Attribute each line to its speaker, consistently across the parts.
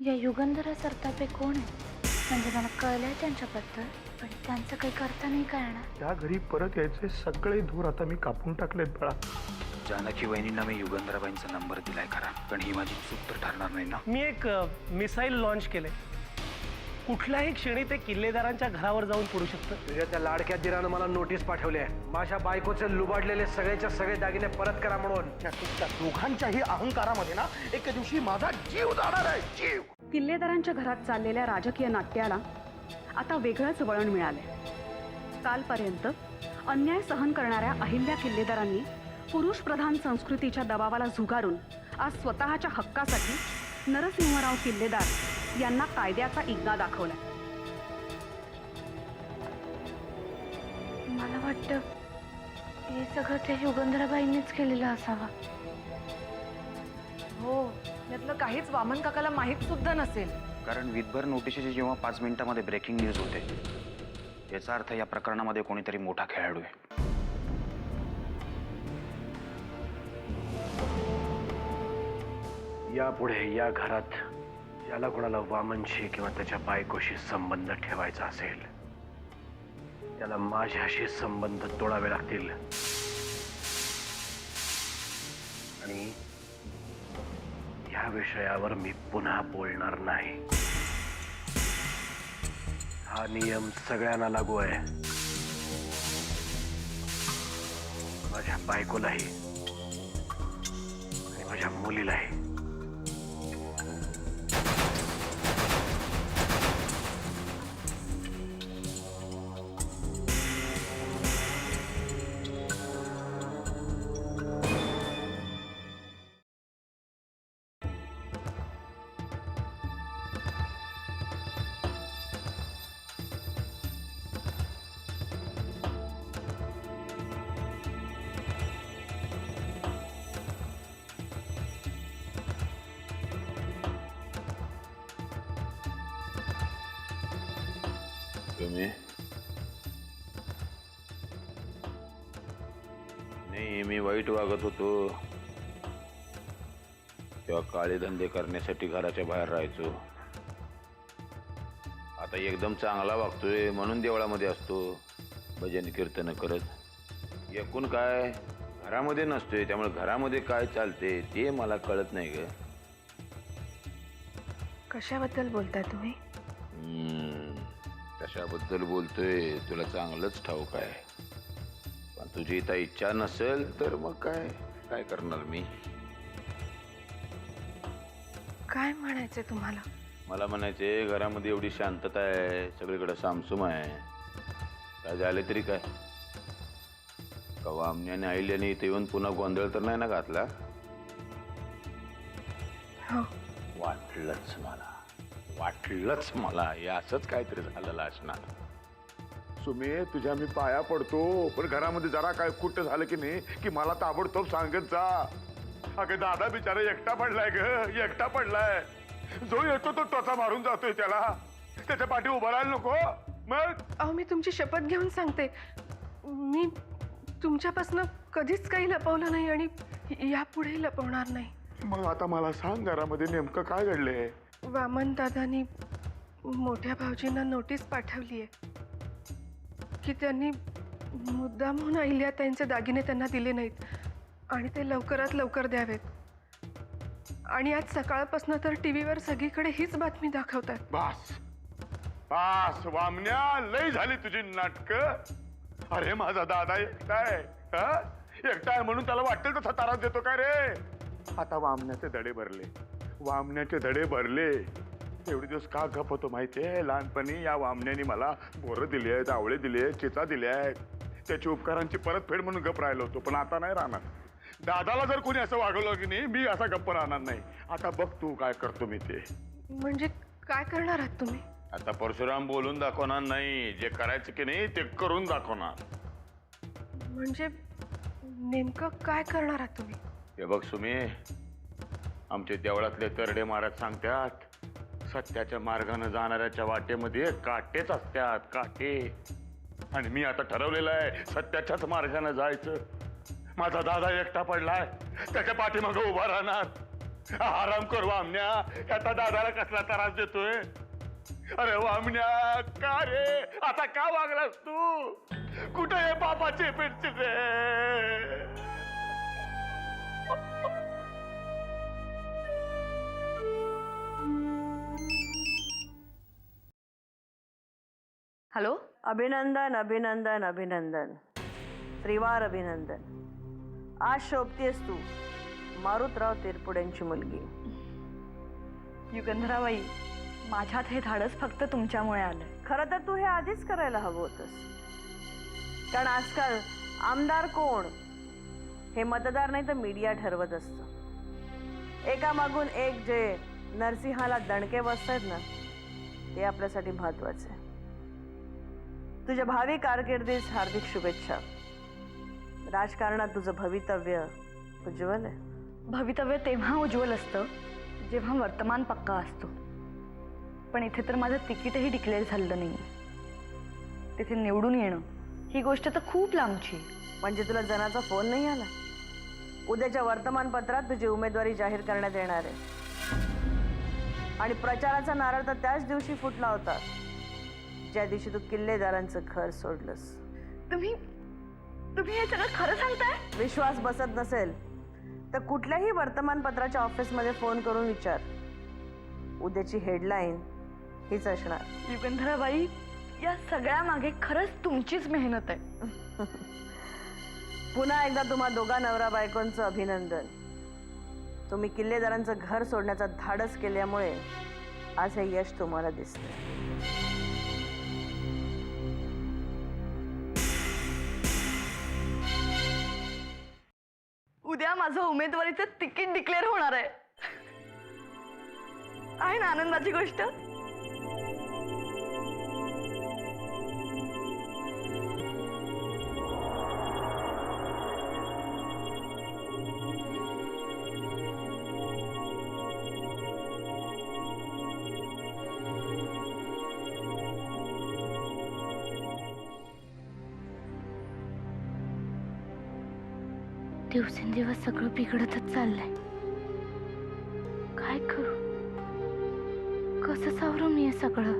Speaker 1: या युगंधरा सरतापे कोण आहे? म्हणजे मला कळलंय त्यांच्याबद्दल, पण त्यांचं काही करता नाही कळणार.
Speaker 2: त्या घरी परत यायचे सगळे धूर आता मी कापून टाकलेत बाळा.
Speaker 3: जानकी वहिनींना मी युगंधराबाईंचा नंबर दिलाय खरा, पण ही माझी चूक तर ठरणार नाही ना.
Speaker 4: मी एक मिसाईल लॉन्च केले. कुठल्याही क्षणी ते किल्लेदारांच्या घरावर जाऊन पडू शकतं.
Speaker 5: तुझ्या त्या लाडक्या दिरानं मला नोटीस पाठवली आहे. माझ्या बायकोचे लुबाडलेले सगळेच्या सगळे दागिने परत करा म्हणून.
Speaker 2: त्या दोघांच्याही अहंकारामध्ये ना एके दिवशी माझा जीव जाणार आहे, जीव.
Speaker 6: किल्लेदारांच्या घरात चाललेल्या राजकीय नाट्याला आता वेगळंच वळण मिळालंय. कालपर्यंत अन्याय सहन करणाऱ्या अहिल्या किल्लेदारांनी पुरुषप्रधान संस्कृतीच्या दबावाला झुगारून आज स्वतःच्या हक्कासाठी नरसिंहराव किल्लेदार यांना कायद्याचा इग्गा दाखवला.
Speaker 1: मला वाटतं हे सगळं त्या युगंधराबाईंनीच केलेलं असावं.
Speaker 7: हो, यातलं काहीच वामन काकाला माहीत सुद्धा नसेल.
Speaker 3: कारण विदभर नोटिशीची जेव्हा 5 मिनिटांमध्ये ब्रेकिंग न्यूज होते, याचा अर्थ या प्रकरणामध्ये कोणीतरी मोठा खेळाडू आहे.
Speaker 5: यापुढे या घरात ज्याला कोणाला वामनशी किंवा त्याच्या बायकोशी संबंध ठेवायचा असेल त्याला माझ्याशी संबंध तोडावे लागतील. आणि या विषयावर मी पुन्हा बोलणार नाही. हा नियम सगळ्यांना लागू आहे, माझ्या बायकोलाही आणि माझ्या मुलीलाही.
Speaker 8: नाही, मी वाईट वागत होतो तेव्हा काळे धंदे करण्यासाठी घराच्या बाहेर राहायचो. आता एकदम चांगला वागतोय म्हणून देवळामध्ये असतो भजन कीर्तन करत. एकूण काय घरामध्ये नसतोय, त्यामुळे घरामध्ये काय चालते ते मला कळत नाही ग.
Speaker 1: कशाबद्दल बोलताय तुम्ही?
Speaker 8: कशाबद्दल बोलतोय तुला चांगलंच ठाऊक आहे, पण तुझी इथं इच्छा नसेल तर मग काय काय करणार मी.
Speaker 1: काय म्हणायचंय तुम्हाला?
Speaker 8: मला म्हणायचे घरामध्ये एवढी शांतता आहे, सगळीकडे सामसूम आहे, काय झाले तरी काय. कवा आमण्याने आईल्याने इथे येऊन पुन्हा गोंधळ तर नाही ना घातला.
Speaker 1: हो,
Speaker 8: वाटलंच मला हे असंच काहीतरी झालेलं असणार.
Speaker 2: सुमे, तुझ्या मी पाया पडतो, पण घरामध्ये जरा काय कुठं झालं की नाही की मला ताबडतोब सांगत जा. अगं दादा बिचारा एकटा पडलाय ग, एकटा पडलाय. जो येतो तो टोचा मारून जातोय त्याला. त्याच्या पाठी उभं राहायला नको मग.
Speaker 9: अहो, मी तुमची शपथ घेऊन सांगते, मी तुमच्यापासून कधीच काही लपवलं नाही आणि यापुढे लपवणार नाही.
Speaker 2: मग आता मला सांग, घरामध्ये नेमकं काय घडलंय?
Speaker 9: वामन दादांनी मोठ्या भाऊजींना नोटीस पाठवली आहे की त्यांनी मुद्दामहून अहिल्या त्यांचे दागिने त्यांना दिले नाहीत आणि ते लवकरात लवकर द्यावेत. आणि आज सकाळपासून तर टीव्हीवर सगळीकडे हीच बातमी दाखवतात.
Speaker 2: बास बास वामण्या, लई झाली तुझी नाटकं. अरे माझा दादा एकटाय, एकटाय म्हणून त्याला वाटेल तसा तारास देतो काय रे. आता वामण्याचे धडे भरले, वामण्याचे धडे भरले. एवढे दिवस का गप होतो माहितीये? लहानपणी या वामण्याने मला बोरं दिली आहेत, आवळे दिले आहेत, चिचा दिल्या आहेत. त्याची उपकारांची परतफेड म्हणून गप राहिलो होतो, पण आता नाही राहणार. दादाला जर कोणी असं वागवलं की नाही, मी असा गप्प राहणार नाही. आता बघ तू काय करतो मी ते.
Speaker 9: म्हणजे काय करणार आहात तुम्ही?
Speaker 8: आता परशुराम बोलून दाखवणार नाही, जे करायचं की नाही ते करून दाखवणार.
Speaker 9: म्हणजे नेमकं काय करणार आहात तुम्ही?
Speaker 8: हे बघ सुमी, आमचे देवळातले तरडे महाराज सांगतात सत्याच्या मार्गाने जाणाऱ्याच्या वाटेमध्ये काटेच असतात, काटे. आणि मी आता ठरवलेलं आहे सत्याच्याच मार्गाने जायचं. माझा दादा एकटा पडलाय, त्याच्या पाठीमागे उभा राहणार.
Speaker 2: आराम कर वामण्या, आता दादाला कसला त्रास देतोय? अरे वामण्या, का रे आता का वागलास तू? कुठे आहे बापाचे पेटचे रे?
Speaker 7: हॅलो.
Speaker 10: अभिनंदन अभिनंदन अभिनंदन, त्रिवार अभिनंदन. आज शोभतेस तू, मारुतराव तेरपुड्यांची मुलगी.
Speaker 7: युगंधराबाई, माझ्यात हे धाडस फक्त तुमच्यामुळे आलं.
Speaker 10: खरं तर तू हे आधीच करायला हवं होतंस, कारण आजकाल आमदार कोण हे मतदार नाही तर मीडिया ठरवत असतं. एकामागून एक जे नरसिंहाला दणके बसतायत ना, ते आपल्यासाठी महत्वाचे. तुझ्या भावी कारकिर्दीस हार्दिक शुभेच्छा. राजकारणात तुझं भवितव्य उज्ज्वल आहे.
Speaker 7: भवितव्य तेव्हा उज्ज्वल असतं जेव्हा वर्तमान पक्का असतो. पण इथे तर माझं तिकीटही डिक्लेअर झालेलं नाही. तिथे निवडून येणं ही गोष्ट तर खूप लांबची.
Speaker 10: म्हणजे तुला जनाचा फोन नाही आला? उद्याच्या वर्तमानपत्रात तुझी उमेदवारी जाहीर करण्यात येणार आहे. आणि प्रचाराचा नारळ तर त्याच दिवशी फुटला होता ज्या दिवशी तू किल्लेदारांचं घर सोडलंस.
Speaker 7: तुम्ही हे सगळं खरं सांगताय?
Speaker 10: विश्वास बसत नसेल तर कुठल्याही वर्तमानपत्राच्या ऑफिसमध्ये फोन करून विचार. उद्याची हेडलाईन हीच असणार.
Speaker 7: युगंधराबाई, या सगळ्या मागे खरंच तुमचीच मेहनत आहे.
Speaker 10: पुन्हा एकदा तुम्हा दोघा नवरा बायकोंचं अभिनंदन. तुम्ही किल्लेदारांचं घर सोडण्याचा धाडस केल्यामुळे आज हे यश तुम्हाला दिसतंय.
Speaker 7: उद्या माझं उमेदवारीचं तिकीट डिक्लेअर होणार आहे. आहे ना आनंदाची गोष्ट?
Speaker 1: दिवसेंदिवस सगळं बिघडतच चाललंय. काय करू, कसं सावरू मी हे सगळं?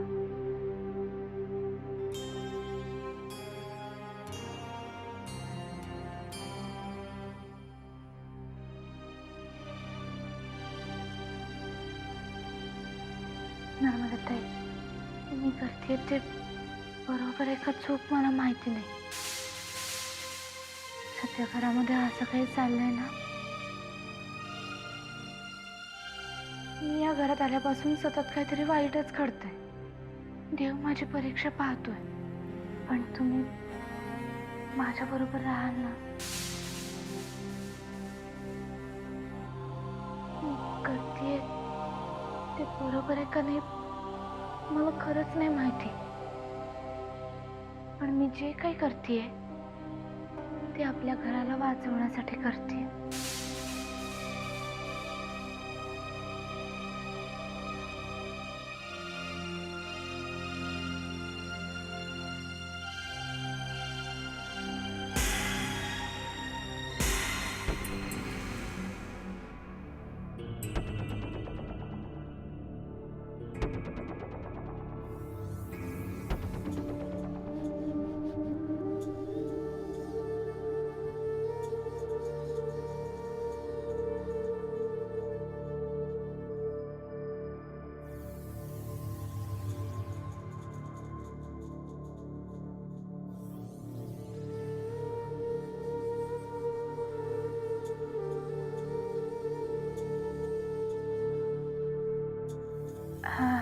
Speaker 1: नर्मदाताई, मी करते ते बरोबर आहे का चूक मला माहिती नाही. सध्या घरामध्ये असं काही चाललंय ना, मी या घरात आल्यापासून सतत काहीतरी वाईटच घडतंय. देव माझी परीक्षा पाहतोय, पण तुम्ही माझ्या बरोबर राहाल ना? मी करतेय ते बरोबर आहे का नाही मला खरंच नाही माहिती, पण मी जे काही करतेय ते आपल्या घराला वाचवण्यासाठी करते.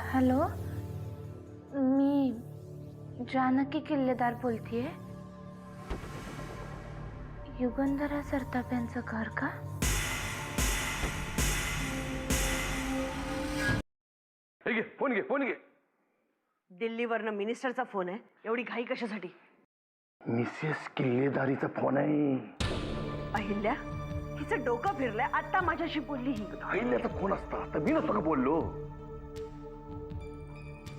Speaker 1: हॅलो, मी जानकी किल्लेदार बोलतीये. युगंधरा सरताप यांचं घर का?
Speaker 5: फोन घे.
Speaker 10: दिल्लीवरनं मिनिस्टरचा फोन आहे. एवढी घाई कशासाठी?
Speaker 5: मिसेस किल्लेदारीचा फोन आहे.
Speaker 10: अहिल्या, हिचं डोकं फिरलंय. आता माझ्याशी बोलली ही.
Speaker 5: अहिल्याचा फोन असता तर मी नसतो का बोललो?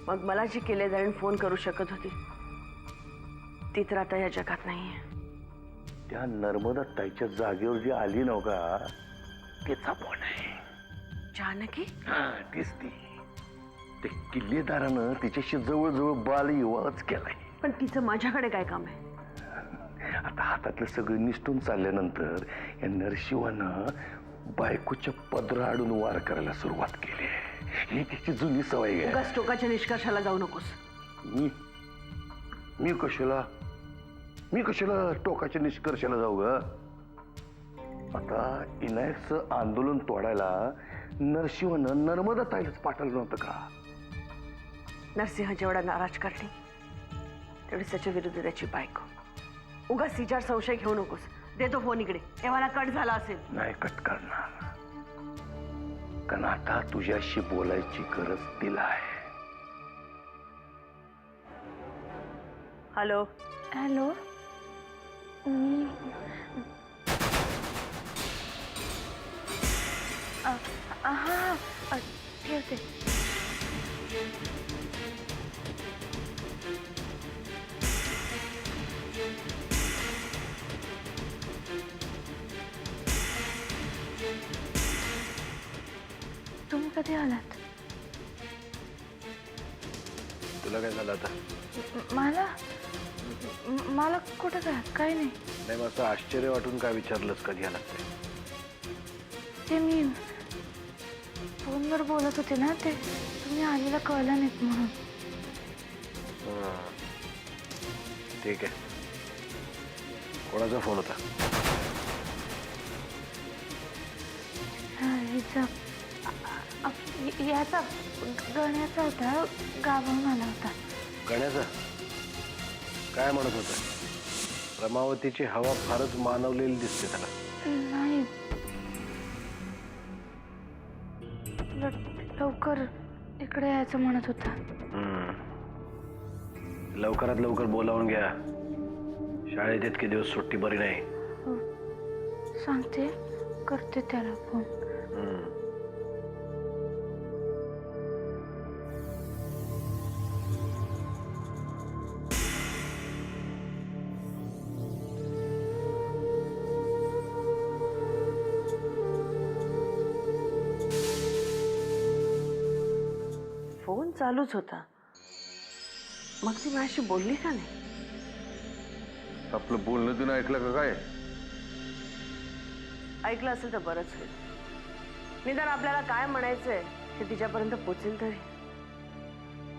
Speaker 10: मग मला जी किल्लेदारीण फोन करू शकत होती ती तर आता या जगात नाहीये.
Speaker 5: त्या नर्मदा ताईच्या जागेवर जी आली नव्हता त्याचा फोन आहे.
Speaker 10: जानकी
Speaker 5: तीच ती. ते किल्लेदारानं तिच्याशी जवळजवळ बालविवाहच केलाय.
Speaker 10: पण तिचं माझ्याकडे काय काम आहे?
Speaker 5: आता हातातलं सगळं निसटून चालल्यानंतर या नरशिवानं बायकोच्या पदराआडून वार करायला सुरुवात केली. ही तिची जुनी सवय आहे.
Speaker 10: उगाच टोकाच्या निष्कर्षाला जाऊ नकोस.
Speaker 5: मी कशाला टोकाच्या निष्कर्षाला जाऊ ग? आता इनायतचं आंदोलन तोडायला नरशिवानं नर्मदा ताईलाच पाठवलं नव्हतं का?
Speaker 10: नरसिंह जेवढा नाराज करते तेवढीच त्याच्या विरुद्ध त्याची बायको. उगाच तिच्यावर संशय घेऊ नकोस. देतो फोन इकडे. एव्हाला कट झाला असेल.
Speaker 5: नाही कट करणार, कारण आता तुझ्याशी बोलायची गरज तिला आहे.
Speaker 10: हॅलो.
Speaker 1: हॅलो, मी हा ठेवते. तुम्ही कधी आलात?
Speaker 5: तुला काय झालं आता?
Speaker 1: मला कुठं काय काही नाही.
Speaker 5: नाही, मग असं आश्चर्य वाटून काय विचारलंस कधी आलात ते?
Speaker 1: ते मी फोनवर बोलत होते ना, ते तुम्ही आलेला कळलं नाहीत म्हणून.
Speaker 5: ठीक आहे. कोणाचा फोन होता?
Speaker 1: याचा गण्याचा होता. गावाहून आला होता.
Speaker 5: गण्याचा काय म्हणत होता? रमावतीची हवा फारच मानवलेली दिसते त्याला.
Speaker 1: नाही, लवकर इकडे यायचं म्हणत होता.
Speaker 5: लवकरात लवकर बोलावून घ्या. शाळेत इतके दिवस सुट्टी बरी नाही.
Speaker 1: सांगते, करते त्याला फोन.
Speaker 10: फोन चालूच होता. मग ती माझ्याशी बोलली का नाही?
Speaker 2: आपलं बोलणं तिनं ऐकलं का काय?
Speaker 10: ऐकलं असेल तर बरंच होईल. निदान आपल्याला काय म्हणायचंय ते तिच्यापर्यंत पोचेल तरी.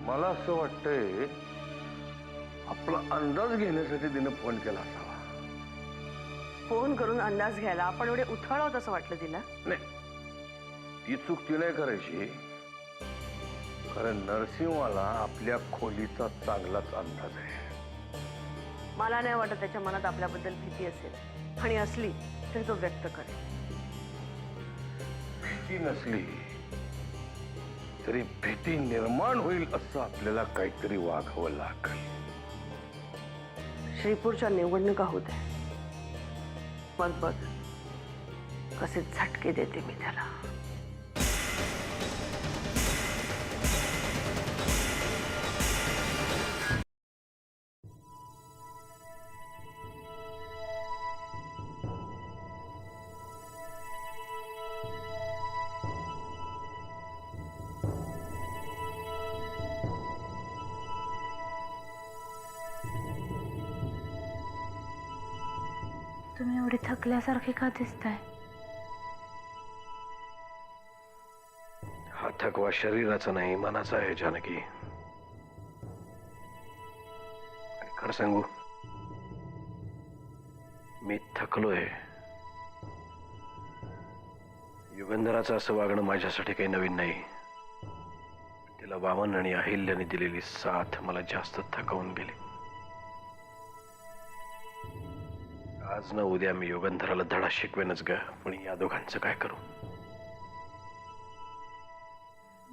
Speaker 2: मला असं वाटतंय आपला अंदाज घेण्यासाठी तिनं फोन केला असावा.
Speaker 10: फोन करून अंदाज घ्यायला आपण एवढे उथळ आहोत असं वाटलं तिला?
Speaker 2: नाही, ती चूक ती नाही करायची. कारण नरसिंहाला आपल्या खोलीचा चांगलाच अंदाज आहे.
Speaker 10: मला नाही वाटत त्याच्या मनात आपल्याबद्दल भीती असेल, आणि असली तरी तो व्यक्त करेल.
Speaker 2: भीती नसली तरी भीती निर्माण होईल असं आपल्याला काहीतरी वागावं लागेल.
Speaker 10: श्रीपूरच्या निवडणुका होत आहे. मग बघ कसे झटके देते मी त्याला.
Speaker 1: तुम्ही एवढे थकल्यासारखे का दिसताय?
Speaker 5: हा थकवा शरीराचा नाही, मनाचा आहे जानकी. आणि खरं सांगू, मी थकलोय. युगंधराचं असं वागणं माझ्यासाठी काही नवीन नाही. तिला वामन आणि अहिल्याने दिलेली साथ मला जास्त थकवून गेली. आज ना उद्या मी युगंधराला धडा शिकवेनच ग, पण या दोघांचं काय करू?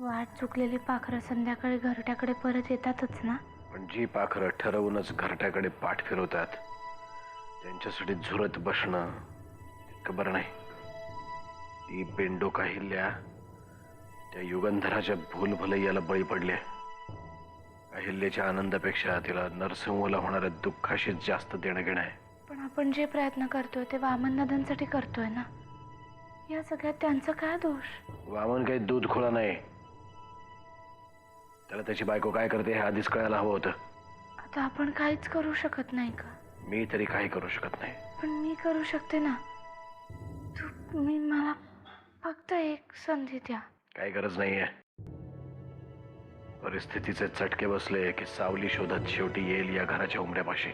Speaker 1: वाट चुकलेली पाखरं संध्याकाळी घरट्याकडे परत येतातच ना.
Speaker 5: पण जी पाखरं ठरवूनच घरट्याकडे पाठ फिरवतात त्यांच्यासाठी झुरत बसणं तितकं बरं नाही. ती बेंडोक अहिल्या त्या युगंधराच्या भूलभुलैयाला बळी पडले. अहिल्याच्या आनंदापेक्षा तिला नरसिंहला होणाऱ्या दुःखाशीच जास्त देणं घेणं आहे.
Speaker 1: पण आपण जे प्रयत्न करतोय ते वामन दादांसाठी करतोय ना. या सगळ्यात त्यांचा काय दोष?
Speaker 5: वामन काही दूध खोळा नाही. त्याला त्याची बायको काय करते हे आधीच कळायला हवं होतं.
Speaker 1: आता आपण काहीच करू शकत नाही का?
Speaker 5: मी तरी काही करू शकत नाही.
Speaker 1: पण मी करू शकते ना. तुम्ही मला फक्त एक संधी द्या.
Speaker 5: काही गरज नाहीये. परिस्थितीचे चटके बसले की सावली शोधत शेवटी येईल या घराच्या उमऱ्यापाशी.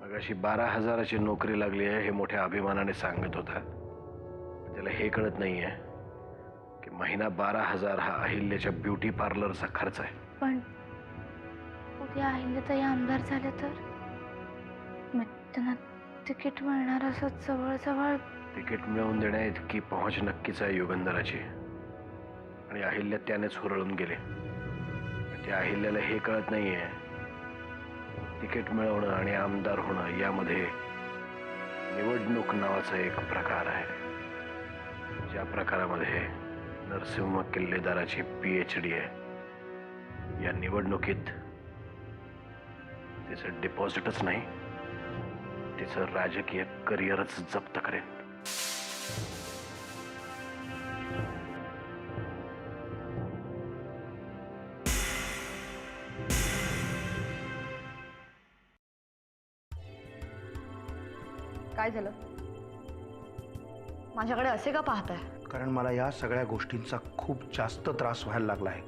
Speaker 5: मग अशी 12,000ची नोकरी लागली आहे हे मोठ्या अभिमानाने सांगत होता. त्याला हे कळत नाहीये की महिना 12,000 हा अहिल्याच्या ब्युटी पार्लरचा खर्च आहे.
Speaker 1: पण उद्या अहिल्याताई आमदार झाले तर मग त्यांना तिकीट मिळणार असं जवळजवळ.
Speaker 5: तिकीट मिळवून देण्या इतकी पहुंच नक्कीच आहे युगंधराची. आणि अहिल्या त्यानेच हुरळून गेले. त्या अहिल्याला हे कळत नाहीये तिकीट मिळवणं आणि आमदार होणं यामध्ये निवडणूक नावाचा एक प्रकार आहे. ज्या प्रकारामध्ये नरसिंह किल्लेदाराची PhD आहे. या निवडणुकीत तिचं डिपॉझिटच नाही, तिचं राजकीय करिअरच जप्त करेन.
Speaker 7: काय झालं? माझ्याकडे असे का पाहताय?
Speaker 11: कारण मला या सगळ्या गोष्टींचा खूप जास्त त्रास व्हायला लागला आहे.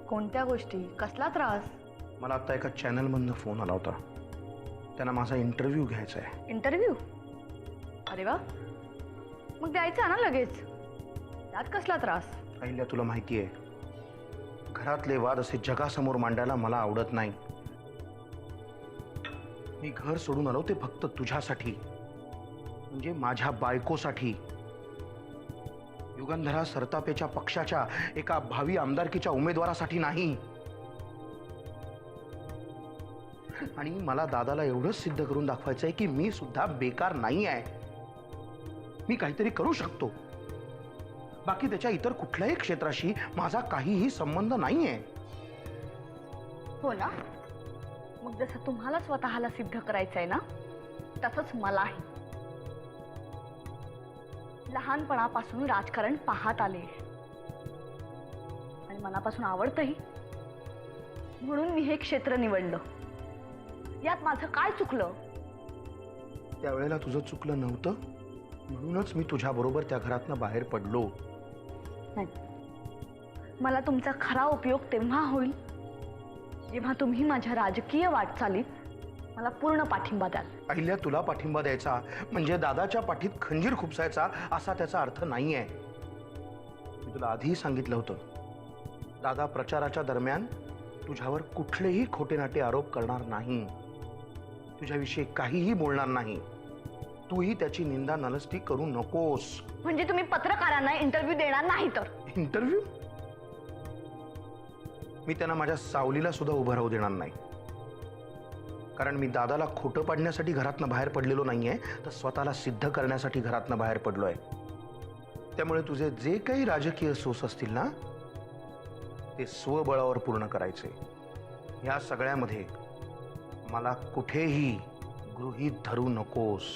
Speaker 7: कोणत्या गोष्टी? कसला त्रास?
Speaker 11: मला आता एका चॅनलमधनं फोन आला होता. त्यांना माझा इंटरव्ह्यू घ्यायचा आहे.
Speaker 7: इंटरव्ह्यू? अरे वा, मग द्यायचा ना लगेच. त्यात कसला त्रास?
Speaker 11: अहिल्या, तुला माहिती आहे घरातले वाद असे जगासमोर मांडायला मला आवडत नाही. मी घर सोडून आलो ते फक्त तुझ्यासाठी, म्हणजे माझ्या बायकोसाठी. युगंधरा सरतापेच्या पक्षाच्या एका भावी आमदारकीच्या उमेदवारासाठी नाही. आणि मला दादाला एवढंच सिद्ध करून दाखवायचं आहे की मी सुद्धा बेकार नाही आहे. मी काहीतरी करू शकतो. बाकी त्याच्या इतर कुठल्याही क्षेत्राशी माझा काहीही संबंध नाहीये.
Speaker 7: हो ना? मग जसं तुम्हाला स्वतःला सिद्ध करायचंय ना, तसंच मलाही. लहानपणापासून राजकारण पाहत आले आणि मनापासून आवडतंही. म्हणून मी हे क्षेत्र निवडलं. यात माझं काय चुकलं?
Speaker 11: त्यावेळेला तुझं चुकलं नव्हतं, म्हणूनच मी तुझ्याबरोबर त्या घरातनं बाहेर पडलो.
Speaker 7: नाही, मला तुमचा खरा उपयोग तेव्हा होईल जेव्हा तुम्ही माझ्या राजकीय वाटचालीत मला पूर्ण पाठिंबा द्याल.
Speaker 11: अहिल्या, तुला पाठिंबा द्यायचा म्हणजे दादाच्या पाठीत खंजीर खुपसायचा असा त्याचा अर्थ नाहीये. मी तुला आधीही सांगितलं होतं, दादा प्रचाराच्या दरम्यान तुझ्यावर कुठलेही खोटेनाटे आरोप करणार नाही, तुझ्याविषयी काहीही बोलणार नाही. तूही त्याची निंदा नलस्ती करू नकोस.
Speaker 7: म्हणजे तुम्ही पत्रकारांना इंटरव्ह्यू देणार नाही तर?
Speaker 11: इंटरव्ह्यू? मी त्यांना माझ्या सावलीला सुद्धा उभं राहू देणार नाही. कारण मी दादाला खोटं पाडण्यासाठी घरातनं बाहेर पडलेलो नाहीये, तर स्वतःला सिद्ध करण्यासाठी घरातनं बाहेर पडलोय. त्यामुळे तुझे जे काही राजकीय सोस असतील ना, ते स्वबळावर पूर्ण करायचे. या सगळ्यामध्ये मला कुठेही गृहीत धरू नकोस.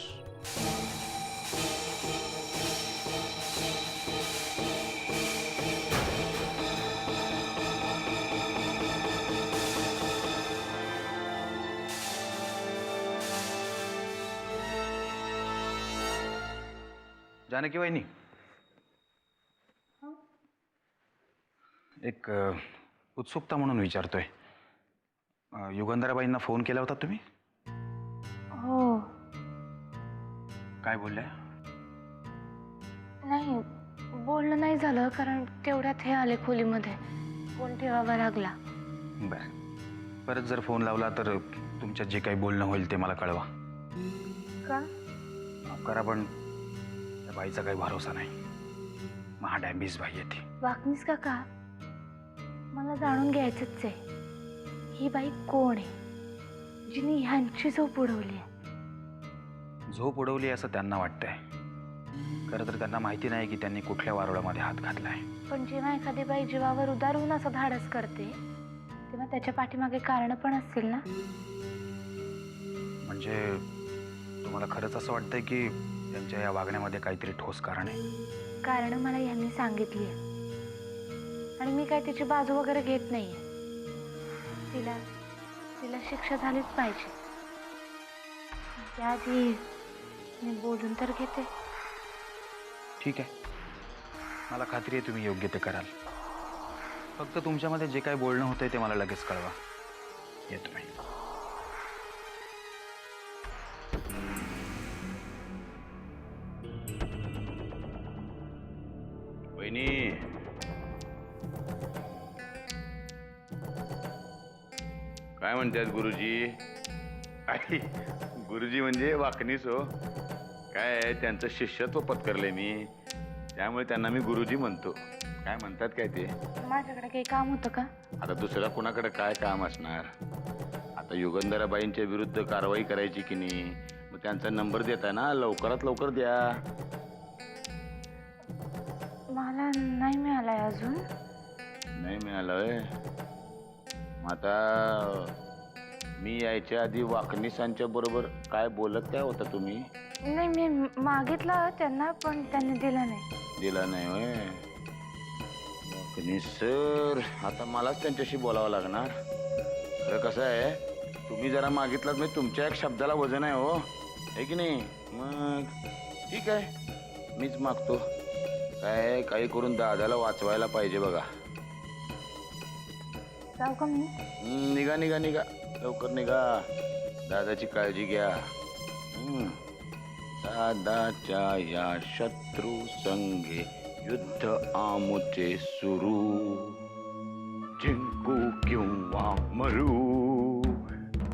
Speaker 3: जानकी वहिनी, एक उत्सुकता म्हणून विचारतोय. युगंधराबाईंना फोन केला होता तुम्ही?
Speaker 1: हो.
Speaker 3: काय बोलल्या?
Speaker 1: नाही, बोलणं नाही झालं कारण तेवढ्यात हे आले खोलीमध्ये. फोन ठेवावा लागला.
Speaker 3: बर, परत जर फोन लावला तर तुमच्यात जे काही बोलणं होईल ते मला कळवा.
Speaker 1: का?
Speaker 3: करा, पण त्या बाईचा काही भरोसा नाही. महाडॅम्बीज बाई आहे ती.
Speaker 1: वाकनीस काका, मला जाणून घ्यायचंच आहे, ही बाई कोण आहे जिने ह्यांची झोप उडवली आहे?
Speaker 3: झोप उडवली असं त्यांना वाटतंय. खरं तर त्यांना माहिती नाही की त्यांनी कुठल्या वारुळामध्ये हात घातलाय.
Speaker 1: पण जेव्हा एखादी बाई जीवावर उदार होऊन असं धाडस करते तेव्हा त्याच्या पाठीमागे कारण पण असतील ना.
Speaker 3: म्हणजे तुम्हाला खरंच असं वाटतंय की त्यांच्या या वागण्यामध्ये काहीतरी ठोस कारण आहे.
Speaker 1: कारण मला यांनी सांगितली आणि मी काय तिची बाजू वगैरे घेत नाहीये. तिला तिला शिक्षा झालीच पाहिजे. त्याआधी मी बोलून तर घेते.
Speaker 3: ठीक आहे, मला खात्री आहे तुम्ही योग्य ते कराल. फक्त तुमच्यामध्ये जे काही बोलणं होतंय ते मला लगेच कळवा. येतो मी.
Speaker 8: वहिनी, काय म्हणतात गुरुजी? आई, गुरुजी म्हणजे वाकणीस हो. काय आहे, त्यांचं शिष्यत्व पत्करलंय मी, त्यामुळे त्यांना मी गुरुजी म्हणतो. काय म्हणतात काय ते?
Speaker 1: माझ्याकडे काही काम होतं का?
Speaker 8: आता दुसऱ्या कुणाकडे काय काम असणार? आता युगंधराबाईंच्या विरुद्ध कारवाई करायची की नाही, मग त्यांचा नंबर देताय ना, लवकरात लवकर द्या.
Speaker 1: मला नाही मिळालाय अजून.
Speaker 8: नाही मिळालं. मग आता मी यायच्या आधी वाकणीसांच्या बरोबर काय बोलत काय होता तुम्ही?
Speaker 1: नाही, मी मागितलं त्यांना, पण त्यांनी दिलं नाही.
Speaker 8: दिला नाही होय? वाकणी सर, आता मलाच त्यांच्याशी बोलावं लागणार. खरं कसं आहे, तुम्ही जरा मागितलात म्हणजे तुमच्या एक शब्दाला वजन आहे हो, आहे की नाही? मग ठीक आहे, मीच मागतो. काय काही करून दादाला वाचवायला पाहिजे बघा.
Speaker 1: जाऊ का मी?
Speaker 8: निघा निघा निघा, लवकर निघा. दादाची काळजी घ्या. दादाच्या या शत्रू संगे युद्ध आमुचे सुरू. जिंकू किंवा मरू,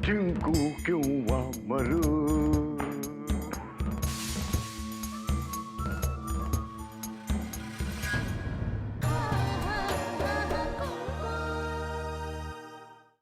Speaker 8: जिंकू किंवा मरू.